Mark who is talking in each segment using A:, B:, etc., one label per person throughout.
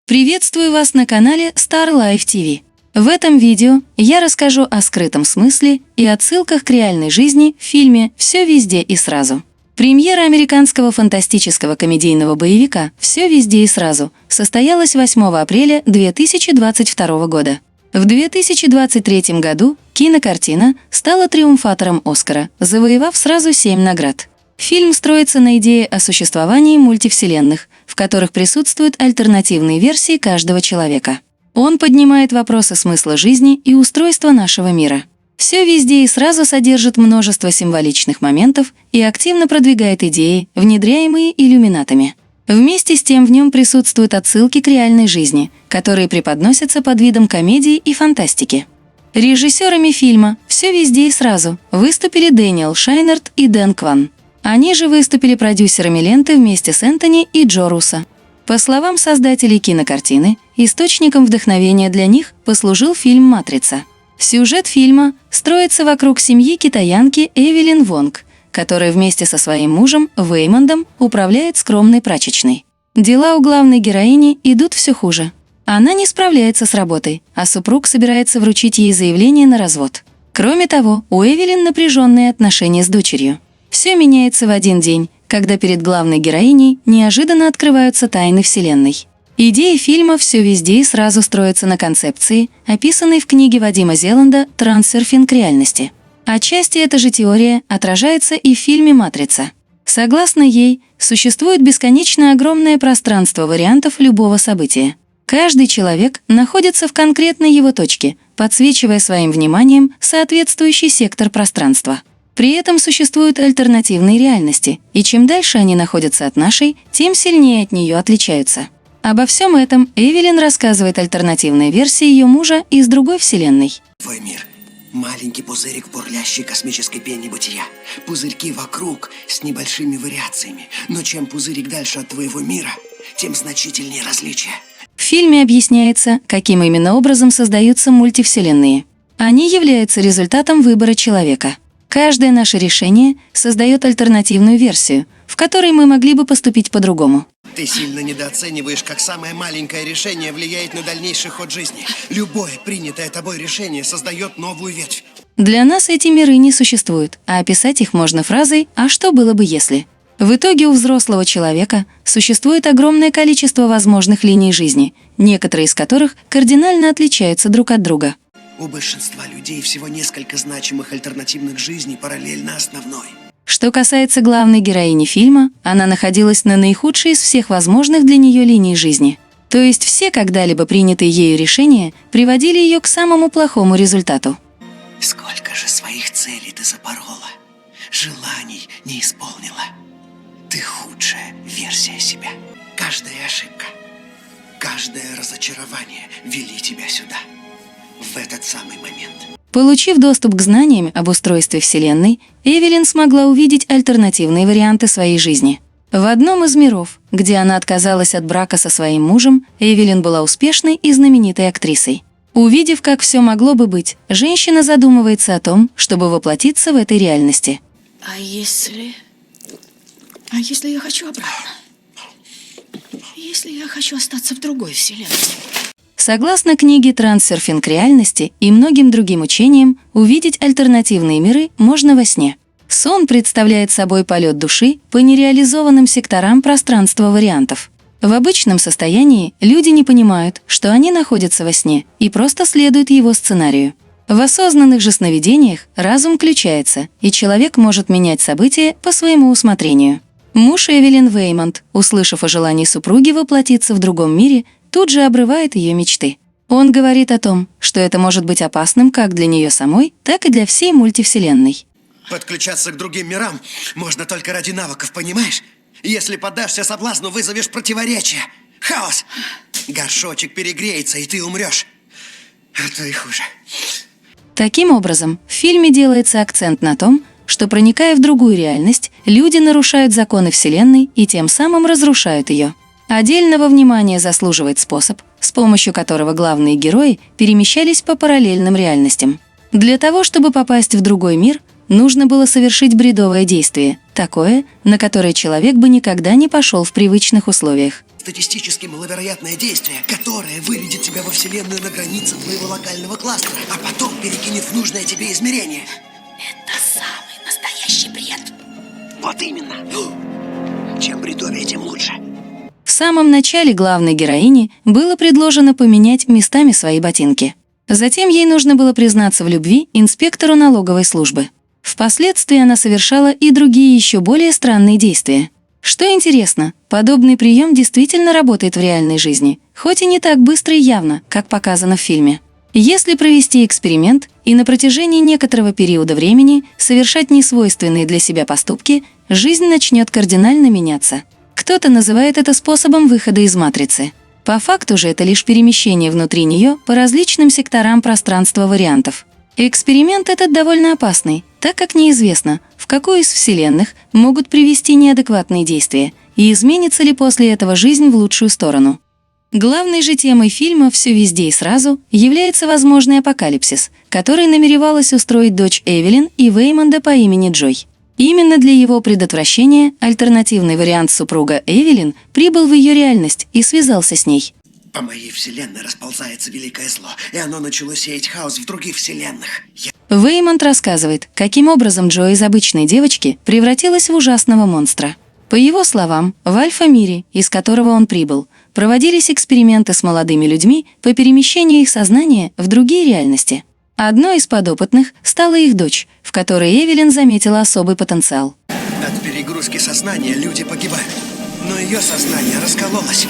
A: Приветствую вас на канале Star Life TV. В этом видео я расскажу о скрытом смысле и отсылках к реальной жизни в фильме «Все везде и сразу». Премьера американского фантастического комедийного боевика «Все везде и сразу» состоялась 8 апреля 2022 года. В 2023 году кинокартина стала триумфатором Оскара, завоевав сразу 7 наград. Фильм строится на идее о существовании мультивселенных, в которых присутствуют альтернативные версии каждого человека. Он поднимает вопросы смысла жизни и устройства нашего мира. «Все везде и сразу» содержит множество символичных моментов и активно продвигает идеи, внедряемые иллюминатами. Вместе с тем в нем присутствуют отсылки к реальной жизни, которые преподносятся под видом комедии и фантастики. Режиссерами фильма «Все везде и сразу» выступили Дэниел Шайнард и Дэн Кван. Они же выступили продюсерами ленты вместе с Энтони и Джо Руссо. По словам создателей кинокартины, источником вдохновения для них послужил фильм «Матрица». Сюжет фильма строится вокруг семьи китаянки Эвелин Вонг, которая вместе со своим мужем Вэймондом управляет скромной прачечной. Дела у главной героини идут все хуже. Она не справляется с работой, а супруг собирается вручить ей заявление на развод. Кроме того, у Эвелин напряженные отношения с дочерью. Все меняется в один день, когда перед главной героиней неожиданно открываются тайны Вселенной. Идея фильма «Все везде и сразу» строится на концепции, описанной в книге Вадима Зеланда «Трансерфинг реальности». Отчасти эта же теория отражается и в фильме «Матрица». Согласно ей, существует бесконечно огромное пространство вариантов любого события. Каждый человек находится в конкретной его точке, подсвечивая своим вниманием соответствующий сектор пространства. При этом существуют альтернативные реальности, и чем дальше они находятся от нашей, тем сильнее от нее отличаются. Обо всем этом Эвелин рассказывает альтернативной версии ее мужа из другой вселенной.
B: Твой мир – маленький пузырик бурлящей космической пене бытия. Пузырьки вокруг с небольшими вариациями, но чем пузырик дальше от твоего мира, тем значительнее различия.
A: В фильме объясняется, каким именно образом создаются мультивселенные. Они являются результатом выбора человека. Каждое наше решение создает альтернативную версию, в которой мы могли бы поступить по-другому.
B: Ты сильно недооцениваешь, как самое маленькое решение влияет на дальнейший ход жизни. Любое принятое тобой решение создает новую ветвь.
A: Для нас эти миры не существуют, а описать их можно фразой «а что было бы если?». В итоге у взрослого человека существует огромное количество возможных линий жизни, некоторые из которых кардинально отличаются друг от друга.
B: У большинства людей всего несколько значимых альтернативных жизней параллельно основной.
A: Что касается главной героини фильма, она находилась на наихудшей из всех возможных для нее линий жизни. То есть все когда-либо принятые ею решения приводили ее к самому плохому результату.
B: Сколько же своих целей ты запорола, желаний не исполнила. Ты худшая версия себя. Каждая ошибка, каждое разочарование вели тебя сюда. В этот самый момент.
A: Получив доступ к знаниям об устройстве Вселенной, Эвелин смогла увидеть альтернативные варианты своей жизни. В одном из миров, где она отказалась от брака со своим мужем, Эвелин была успешной и знаменитой актрисой. Увидев, как все могло бы быть, женщина задумывается о том, чтобы воплотиться в этой реальности.
C: А если я хочу обратно? Если я хочу остаться в другой вселенной?
A: Согласно книге «Трансерфинг реальности» и многим другим учениям, увидеть альтернативные миры можно во сне. Сон представляет собой полет души по нереализованным секторам пространства вариантов. В обычном состоянии люди не понимают, что они находятся во сне, и просто следуют его сценарию. В осознанных же сновидениях разум включается, и человек может менять события по своему усмотрению. Муж Эвелин Вэймонд, услышав о желании супруги воплотиться в другом мире, тут же обрывает ее мечты. Он говорит о том, что это может быть опасным как для нее самой, так и для всей мультивселенной.
B: Подключаться к другим мирам можно только ради навыков, понимаешь? Если поддашься соблазну, вызовешь противоречие, хаос. Горшочек перегреется, и ты умрешь. А то и хуже.
A: Таким образом, в фильме делается акцент на том, что, проникая в другую реальность, люди нарушают законы Вселенной и тем самым разрушают ее. Отдельного внимания заслуживает способ, с помощью которого главные герои перемещались по параллельным реальностям. Для того, чтобы попасть в другой мир, нужно было совершить бредовое действие, такое, на которое человек бы никогда не пошел в привычных условиях.
B: статистически маловероятное действие, которое выведет тебя во Вселенную на границе твоего локального кластера, а потом перекинет в нужное тебе измерение.
C: Это самый настоящий бред.
B: Вот именно. Чем бредовее, тем лучше.
A: В самом начале главной героине было предложено поменять местами свои ботинки. Затем ей нужно было признаться в любви инспектору налоговой службы. Впоследствии она совершала и другие еще более странные действия. Что интересно, подобный прием действительно работает в реальной жизни, хоть и не так быстро и явно, как показано в фильме. Если провести эксперимент и на протяжении некоторого периода времени совершать несвойственные для себя поступки, жизнь начнет кардинально меняться. Кто-то называет это способом выхода из матрицы. По факту же это лишь перемещение внутри нее по различным секторам пространства вариантов. Эксперимент этот довольно опасный, так как неизвестно, в какую из вселенных могут привести неадекватные действия и изменится ли после этого жизнь в лучшую сторону. Главной же темой фильма «Все везде и сразу» является возможный апокалипсис, который намеревалась устроить дочь Эвелин и Веймонда по имени Джой. Именно для его предотвращения альтернативный вариант супруга Эвелин прибыл в ее реальность и связался с ней.
B: По моей вселенной расползается великое зло, и оно начало сеять хаос в других вселенных.
A: Веймонд рассказывает, каким образом Джо из обычной девочки превратилась в ужасного монстра. По его словам, в Альфа-мире, из которого он прибыл, проводились эксперименты с молодыми людьми по перемещению их сознания в другие реальности. Одной из подопытных стала их дочь, в которой Эвелин заметила особый потенциал.
B: От перегрузки сознания люди погибают, но ее сознание раскололось.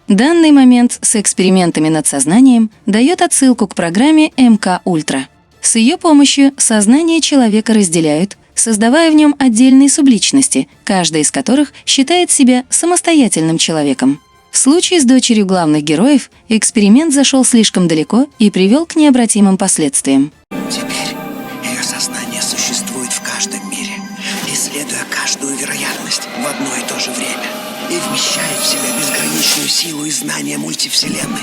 A: Данный момент с экспериментами над сознанием дает отсылку к программе МК-Ультра. С ее помощью сознание человека разделяют, создавая в нем отдельные субличности, каждая из которых считает себя самостоятельным человеком. В случае с дочерью главных героев эксперимент зашел слишком далеко и привел к необратимым последствиям.
B: Теперь ее сознание существует в каждом мире, исследуя каждую вероятность в одно и то же время и вмещает в себя безграничную силу и знания мультивселенной.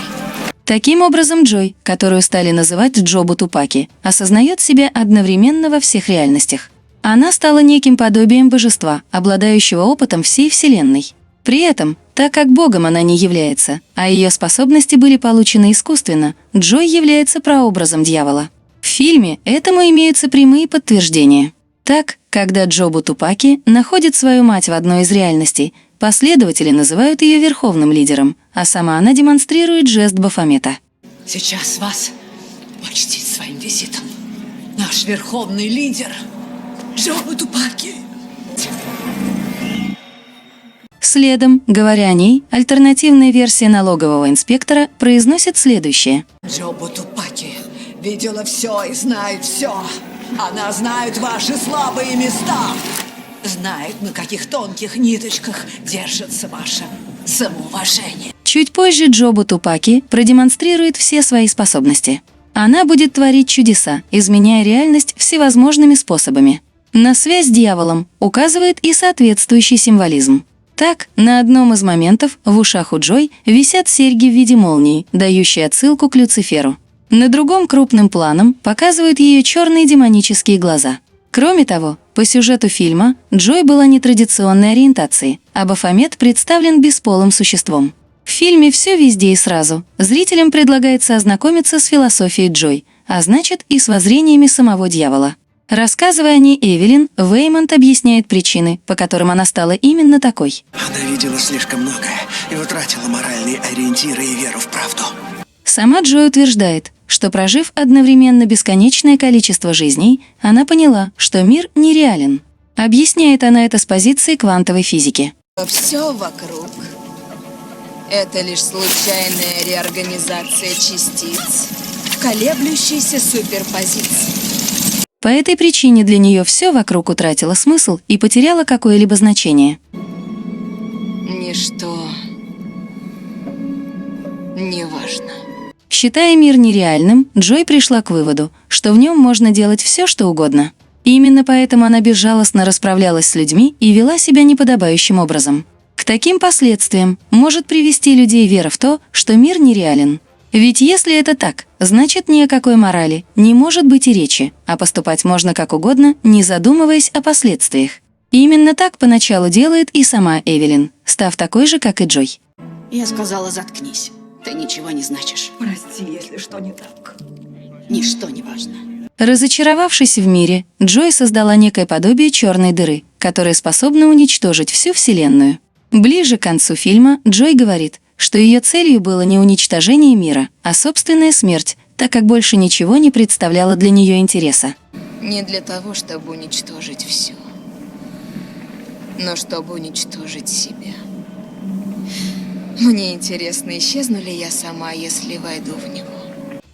A: Таким образом, Джой, которую стали называть Джобу Тупаки, осознает себя одновременно во всех реальностях. Она стала неким подобием божества, обладающего опытом всей Вселенной. При этом, так как богом она не является, а ее способности были получены искусственно, Джой является прообразом дьявола. В фильме этому имеются прямые подтверждения. Так, когда Джобу Тупаки находит свою мать в одной из реальностей, последователи называют ее верховным лидером, а сама она демонстрирует жест Бафомета.
D: Сейчас вас почтит своим визитом наш верховный лидер Джобу Тупаки.
A: Следом, говоря о ней, альтернативная версия налогового инспектора произносит следующее.
D: Джобу Тупаки видела все и знает все. Она знает ваши слабые места. Знает, на каких тонких ниточках держится ваше самоуважение.
A: Чуть позже Джобу Тупаки продемонстрирует все свои способности. Она будет творить чудеса, изменяя реальность всевозможными способами. На связь с дьяволом указывает и соответствующий символизм. Так, на одном из моментов в ушах у Джой висят серьги в виде молнии, дающие отсылку к Люциферу. На другом крупным планом показывают ее черные демонические глаза. Кроме того, по сюжету фильма Джой была нетрадиционной ориентации, а Бафомет представлен бесполым существом. В фильме «Все везде и сразу» зрителям предлагается ознакомиться с философией Джой, а значит и с воззрениями самого дьявола. Рассказывая о ней Эвелин, Веймонд объясняет причины, по которым она стала именно такой.
B: Она видела слишком многое и утратила моральные ориентиры и веру в правду.
A: Сама Джой утверждает, что, прожив одновременно бесконечное количество жизней, она поняла, что мир нереален. Объясняет она это с позиции квантовой физики.
E: Все вокруг – это лишь случайная реорганизация частиц в колеблющейся суперпозиции.
A: По этой причине для нее все вокруг утратило смысл и потеряло какое-либо значение.
E: Ничто не важно.
A: Считая мир нереальным, Джой пришла к выводу, что в нем можно делать все, что угодно. И именно поэтому она безжалостно расправлялась с людьми и вела себя неподобающим образом. К таким последствиям может привести людей вера в то, что мир нереален. Ведь если это так, значит ни о какой морали не может быть и речи, а поступать можно как угодно, не задумываясь о последствиях. И именно так поначалу делает и сама Эвелин, став такой же, как и Джой.
C: Я сказала, заткнись. Ты ничего не значишь.
D: Прости, если что не так.
C: Ничто не важно.
A: Разочаровавшись в мире, Джой создала некое подобие черной дыры, которая способна уничтожить всю Вселенную. Ближе к концу фильма Джой говорит, что ее целью было не уничтожение мира, а собственная смерть, так как больше ничего не представляло для нее интереса.
E: Не для того, чтобы уничтожить все, но чтобы уничтожить себя. Мне интересно, исчезну ли я сама, если войду в него.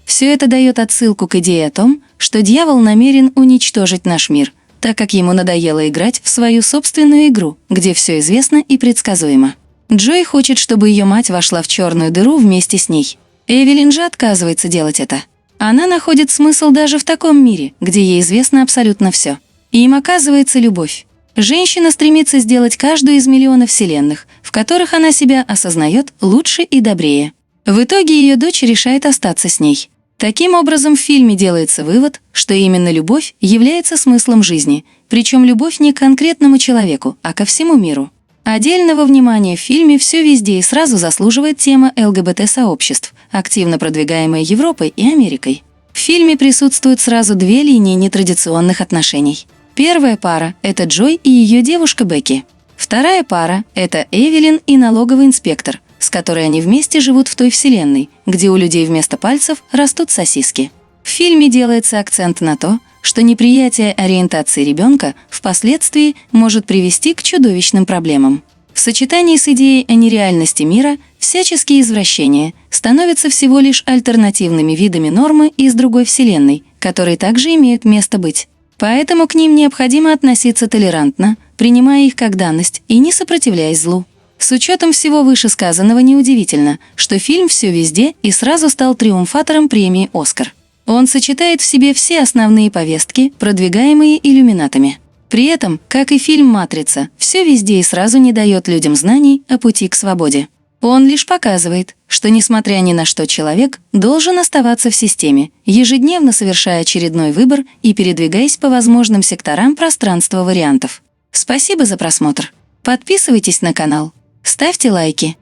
A: Все это дает отсылку к идее о том, что дьявол намерен уничтожить наш мир, так как ему надоело играть в свою собственную игру, где все известно и предсказуемо. Джой хочет, чтобы ее мать вошла в черную дыру вместе с ней. Эвелин же отказывается делать это. Она находит смысл даже в таком мире, где ей известно абсолютно все. И им оказывается любовь. Женщина стремится сделать каждую из миллионов вселенных, в которых она себя осознает лучше и добрее. В итоге ее дочь решает остаться с ней. Таким образом, в фильме делается вывод, что именно любовь является смыслом жизни, причем любовь не к конкретному человеку, а ко всему миру. Отдельного внимания в фильме «Все везде и сразу» заслуживает тема ЛГБТ-сообществ, активно продвигаемая Европой и Америкой. В фильме присутствуют сразу две линии нетрадиционных отношений. Первая пара – это Джой и ее девушка Бекки. Вторая пара – это Эвелин и налоговый инспектор, с которой они вместе живут в той вселенной, где у людей вместо пальцев растут сосиски. В фильме делается акцент на то, что неприятие ориентации ребенка впоследствии может привести к чудовищным проблемам. В сочетании с идеей о нереальности мира всяческие извращения становятся всего лишь альтернативными видами нормы из другой вселенной, которые также имеют место быть. Поэтому к ним необходимо относиться толерантно, принимая их как данность и не сопротивляясь злу. С учетом всего вышесказанного неудивительно, что фильм «Все везде» и сразу стал триумфатором премии «Оскар». Он сочетает в себе все основные повестки, продвигаемые иллюминатами. При этом, как и фильм «Матрица», «Все везде» и сразу не дает людям знаний о пути к свободе. Он лишь показывает, что несмотря ни на что человек должен оставаться в системе, ежедневно совершая очередной выбор и передвигаясь по возможным секторам пространства вариантов. Спасибо за просмотр. Подписывайтесь на канал. Ставьте лайки.